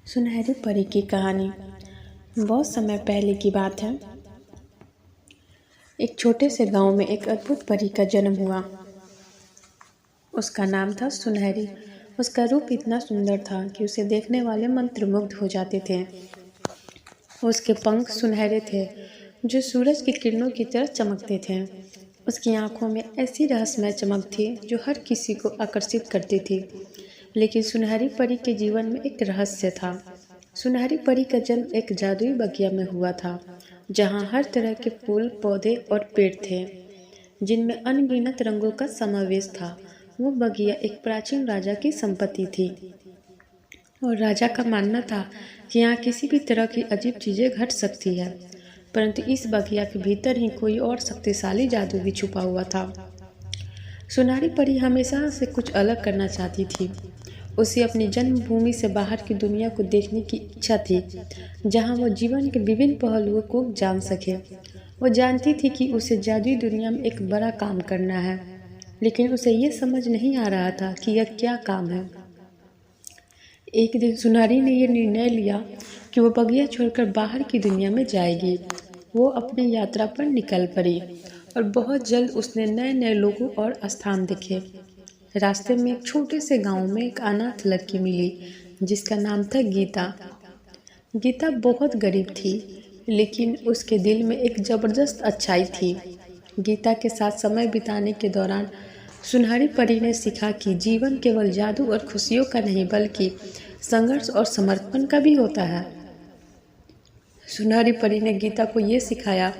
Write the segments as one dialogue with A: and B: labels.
A: सुनहरी परी की कहानी। बहुत समय पहले की बात है। एक छोटे से गांव में एक अद्भुत परी का जन्म हुआ। उसका नाम था सुनहरी। उसका रूप इतना सुंदर था कि उसे देखने वाले मंत्रमुग्ध हो जाते थे। उसके पंख सुनहरे थे जो सूरज की किरणों की तरह चमकते थे। उसकी आंखों में ऐसी रहस्यमय चमक थी जो हर किसी को आकर्षित करती थी। लेकिन सुनहरी परी के जीवन में एक रहस्य था। सुनहरी परी का जन्म एक जादुई बगिया में हुआ था, जहाँ हर तरह के फूल, पौधे और पेड़ थे, जिनमें अनगिनत रंगों का समावेश था। वो बगिया एक प्राचीन राजा की संपत्ति थी और राजा का मानना था कि यहाँ किसी भी तरह की अजीब चीजें घट सकती है। परंतु इस बगिया के भीतर ही कोई और शक्तिशाली जादू भी छुपा हुआ था। सुनहरी परी हमेशा से कुछ अलग करना चाहती थी। उसे अपनी जन्मभूमि से बाहर की दुनिया को देखने की इच्छा थी, जहाँ वो जीवन के विभिन्न पहलुओं को जान सके। वो जानती थी कि उसे जादुई दुनिया में एक बड़ा काम करना है, लेकिन उसे ये समझ नहीं आ रहा था कि यह क्या काम है। एक दिन सुनहरी ने यह निर्णय लिया कि वो बगिया छोड़कर बाहर की दुनिया में जाएगी। वो अपनी यात्रा पर निकल पड़ी और बहुत जल्द उसने नए नए लोगों और स्थान देखे। रास्ते में एक छोटे से गांव में एक अनाथ लड़की मिली जिसका नाम था गीता। गीता बहुत गरीब थी, लेकिन उसके दिल में एक जबरदस्त अच्छाई थी। गीता के साथ समय बिताने के दौरान सुनहरी परी ने सीखा कि जीवन केवल जादू और खुशियों का नहीं, बल्कि संघर्ष और समर्पण का भी होता है। सुनहरी परी ने गीता को ये सिखाया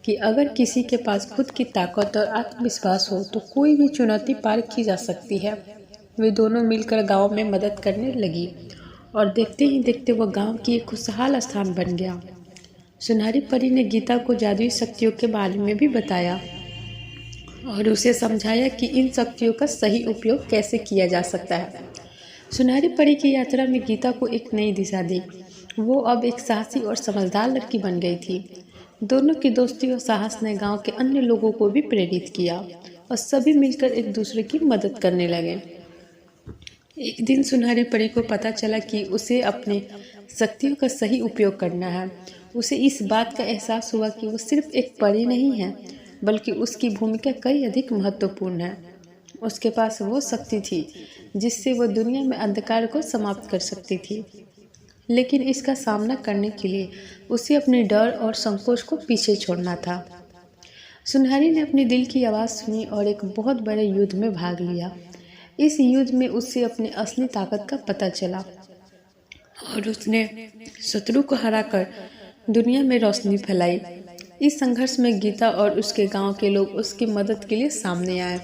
A: कि अगर किसी के पास खुद की ताकत और आत्मविश्वास हो तो कोई भी चुनौती पार की जा सकती है। वे दोनों मिलकर गांव में मदद करने लगी और देखते ही देखते वह गांव की एक खुशहाल स्थान बन गया। सुनहरी परी ने गीता को जादुई शक्तियों के बारे में भी बताया और उसे समझाया कि इन शक्तियों का सही उपयोग कैसे किया जा सकता है। सुनहरी परी की यात्रा में गीता को एक नई दिशा दी। वो अब एक साहसी और समझदार लड़की बन गई थी। दोनों की दोस्ती और साहस ने गांव के अन्य लोगों को भी प्रेरित किया और सभी मिलकर एक दूसरे की मदद करने लगे। एक दिन सुनहरी परी को पता चला कि उसे अपनी शक्तियों का सही उपयोग करना है। उसे इस बात का एहसास हुआ कि वो सिर्फ एक परी नहीं है, बल्कि उसकी भूमिका कई अधिक महत्वपूर्ण है। उसके पास वो शक्ति थी जिससे वो दुनिया में अंधकार को समाप्त कर सकती थी, लेकिन इसका सामना करने के लिए उसे अपने डर और संकोच को पीछे छोड़ना था। सुनहरी ने अपने दिल की आवाज़ सुनी और एक बहुत बड़े युद्ध में भाग लिया। इस युद्ध में उसे अपनी असली ताकत का पता चला और उसने शत्रु को हराकर दुनिया में रोशनी फैलाई। इस संघर्ष में गीता और उसके गांव के लोग उसकी मदद के लिए सामने आए।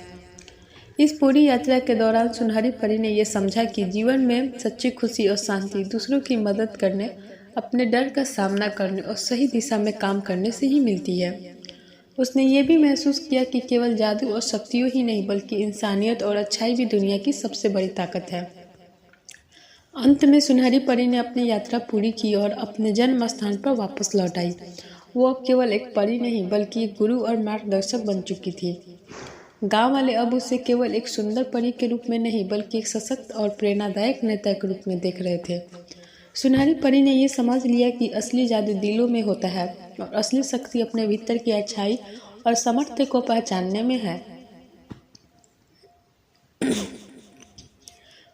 A: इस पूरी यात्रा के दौरान सुनहरी परी ने यह समझा कि जीवन में सच्ची खुशी और शांति दूसरों की मदद करने, अपने डर का सामना करने और सही दिशा में काम करने से ही मिलती है। उसने ये भी महसूस किया कि केवल जादू और शक्तियों ही नहीं, बल्कि इंसानियत और अच्छाई भी दुनिया की सबसे बड़ी ताकत है। अंत में सुनहरी परी ने अपनी यात्रा पूरी की और अपने जन्म स्थान पर वापस लौट आई। वो अब केवल एक परी नहीं, बल्कि एक गुरु और मार्गदर्शक बन चुकी थी। गांव वाले अब उसे केवल एक सुंदर परी के रूप में नहीं, बल्कि एक सशक्त और प्रेरणादायक नेता के रूप में देख रहे थे। सुनहरी परी ने यह समझ लिया कि असली जादू दिलों में होता है और असली शक्ति अपने भीतर की अच्छाई और सामर्थ्य को पहचानने में है।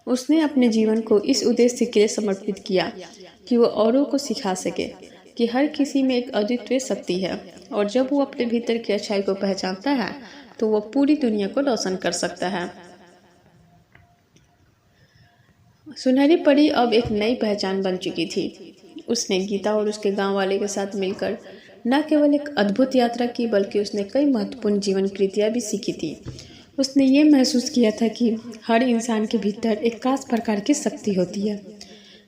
A: उसने अपने जीवन को इस उद्देश्य के लिए समर्पित किया कि वो औरों को सिखा सके कि हर किसी में एक अद्वितीय शक्ति है, और जब वो अपने भीतर की अच्छाई को पहचानता है तो वो पूरी दुनिया को रोशन कर सकता है। सुनहरी परी अब एक नई पहचान बन चुकी थी। उसने गीता और उसके गांव वाले के साथ मिलकर न केवल एक अद्भुत यात्रा की, बल्कि उसने कई महत्वपूर्ण जीवन कृतियाँ भी सीखी थी। उसने ये महसूस किया था कि हर इंसान के भीतर एक खास प्रकार की शक्ति होती है,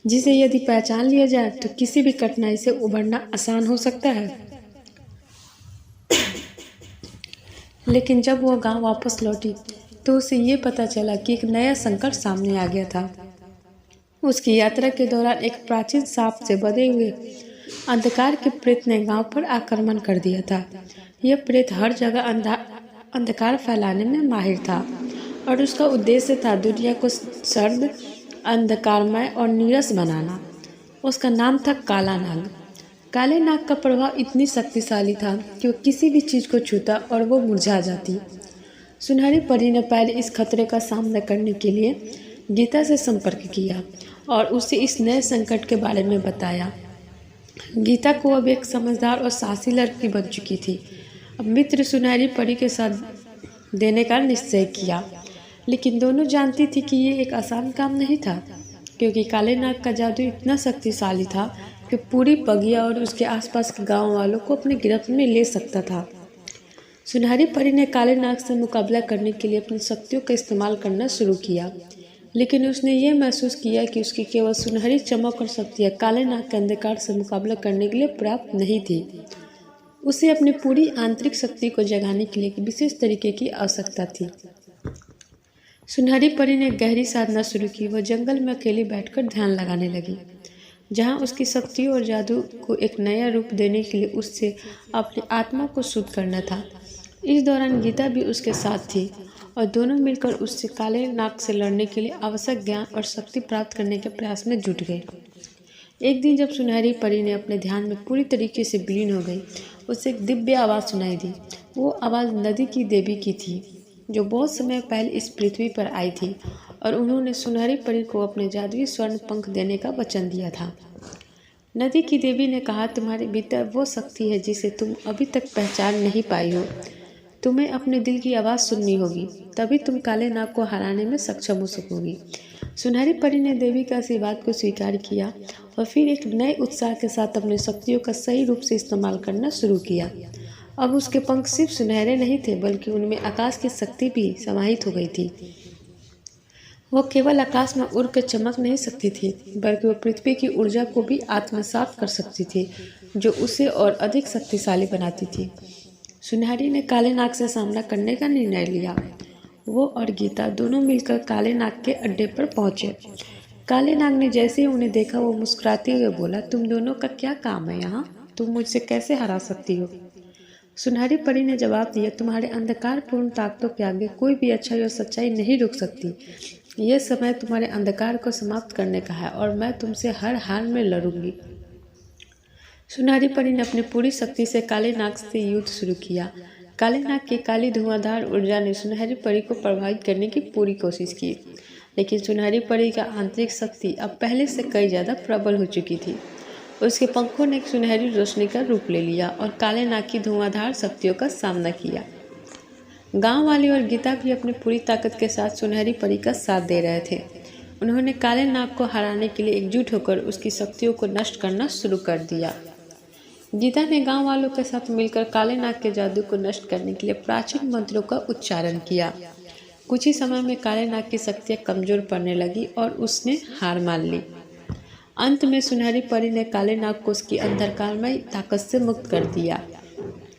A: जिसे यदि पहचान लिया जाए तो किसी भी कठिनाई से उभरना आसान हो सकता है। लेकिन जब वह गांव वापस लौटी तो उसे ये पता चला कि एक नया संकट सामने आ गया था। उसकी यात्रा के दौरान एक प्राचीन सांप से बंधे हुए अंधकार के प्रेत ने गांव पर आक्रमण कर दिया था। यह प्रेत हर जगह अंधकार फैलाने में माहिर था और उसका उद्देश्य था दुनिया को सर्द, अंधकारमय और नीरस बनाना। उसका नाम था काला नाग। काले नाग का प्रभाव इतनी शक्तिशाली था कि वो किसी भी चीज़ को छूता और वो मुरझा जाती। सुनहरी परी ने पहले इस खतरे का सामना करने के लिए गीता से संपर्क किया और उसे इस नए संकट के बारे में बताया। गीता को अब एक समझदार और साहसी लड़की बन चुकी थी। अब मित्र सुनहरी परी के साथ देने का निश्चय किया, लेकिन दोनों जानती थी कि ये एक आसान काम नहीं था, क्योंकि काले नाग का जादू इतना शक्तिशाली था कि पूरी बगिया और उसके आसपास के गांव वालों को अपनी गिरफ्त में ले सकता था। सुनहरी परी ने काले नाग से मुकाबला करने के लिए अपनी शक्तियों का इस्तेमाल करना शुरू किया, लेकिन उसने ये महसूस किया कि उसकी केवल सुनहरी चमक और शक्तियाँ काले नाग के अंधकार से मुकाबला करने के लिए पर्याप्त नहीं थी। उसे अपनी पूरी आंतरिक शक्ति को जगाने के लिए एक विशेष तरीके की आवश्यकता थी। सुनहरी परी ने गहरी साधना शुरू की। वह जंगल में अकेली बैठकर ध्यान लगाने लगी, जहाँ उसकी शक्तियों और जादू को एक नया रूप देने के लिए उससे अपनी आत्मा को शुद्ध करना था। इस दौरान गीता भी उसके साथ थी और दोनों मिलकर उससे काले नाग से लड़ने के लिए आवश्यक ज्ञान और शक्ति प्राप्त करने के प्रयास में जुट गए। एक दिन जब सुनहरी परी ने अपने ध्यान में पूरी तरीके से विलीन हो गई, उसे एक दिव्य आवाज़ सुनाई दी। वो आवाज़ नदी की देवी की थी, जो बहुत समय पहले इस पृथ्वी पर आई थी और उन्होंने सुनहरी परी को अपने जादुई स्वर्ण पंख देने का वचन दिया था। नदी की देवी ने कहा, तुम्हारे भीतर वो शक्ति है जिसे तुम अभी तक पहचान नहीं पाई हो। तुम्हें अपने दिल की आवाज़ सुननी होगी, तभी तुम काले नाग को हराने में सक्षम हो सकोगी। सुनहरी परी ने देवी का आशीर्वाद को स्वीकार किया और फिर एक नए उत्साह के साथ अपनी शक्तियों का सही रूप से इस्तेमाल करना शुरू किया। अब उसके पंख सिर्फ सुनहरे नहीं थे, बल्कि उनमें आकाश की शक्ति भी समाहित हो गई थी। वो केवल आकाश में उड़ कर चमक नहीं सकती थी, बल्कि वो पृथ्वी की ऊर्जा को भी आत्मसात कर सकती थी, जो उसे और अधिक शक्तिशाली बनाती थी। सुनहरी ने काले नाग से सामना करने का निर्णय लिया। वो और गीता दोनों मिलकर काले नाग के अड्डे पर पहुंचे। काले नाग ने जैसे ही उन्हें देखा, वो मुस्कुराते हुए बोला, तुम दोनों का क्या काम है यहाँ? तुम मुझसे कैसे हरा सकती हो? सुनहरी परी ने जवाब दिया, तुम्हारे अंधकारपूर्ण ताकतों के आगे कोई भी अच्छाई और सच्चाई नहीं रुक सकती। यह समय तुम्हारे अंधकार को समाप्त करने का है और मैं तुमसे हर हाल में लड़ूंगी। सुनहरी परी ने अपनी पूरी शक्ति से काले नाग से युद्ध शुरू किया। काले नाग की काली धुआंधार ऊर्जा ने सुनहरी परी को प्रभावित करने की पूरी कोशिश की, लेकिन सुनहरी परी का आंतरिक शक्ति अब पहले से कई ज़्यादा प्रबल हो चुकी थी। उसके पंखों ने एक सुनहरी रोशनी का रूप ले लिया और काले नाग की धुआंधार शक्तियों का सामना किया। गांव वाले और गीता भी अपनी पूरी ताकत के साथ सुनहरी परी का साथ दे रहे थे। उन्होंने काले नाग को हराने के लिए एकजुट होकर उसकी शक्तियों को नष्ट करना शुरू कर दिया। गीता ने गांव वालों के साथ मिलकर काले नाग के जादू को नष्ट करने के लिए प्राचीन मंत्रों का उच्चारण किया। कुछ ही समय में काले नाग की शक्तियाँ कमजोर पड़ने लगी और उसने हार मान ली। अंत में सुनहरी परी ने काले नाग को उसकी अंधकारमय ताकत से मुक्त कर दिया।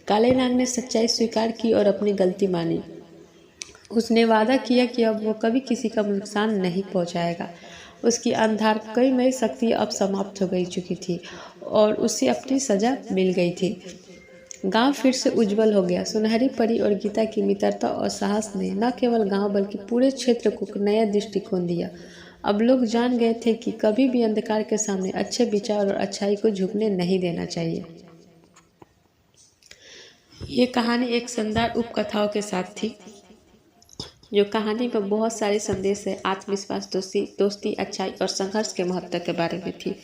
A: काले नाग ने सच्चाई स्वीकार की और अपनी गलती मानी। उसने वादा किया कि अब वो कभी किसी का नुकसान नहीं पहुंचाएगा। उसकी अंधकारमय शक्ति अब समाप्त हो गई चुकी थी और उसे अपनी सजा मिल गई थी। गांव फिर से उज्जवल हो गया। सुनहरी परी और गीता की मित्रता और साहस ने न केवल गांव बल्कि पूरे क्षेत्र को नया दृष्टिकोण दिया। अब लोग जान गए थे कि कभी भी अंधकार के सामने अच्छे विचार और अच्छाई को झुकने नहीं देना चाहिए। ये कहानी एक शानदार उपकथाओं के साथ थी, जो कहानी में बहुत सारे संदेश है, आत्मविश्वास, दोस्ती, अच्छाई और संघर्ष के महत्व के बारे में थी।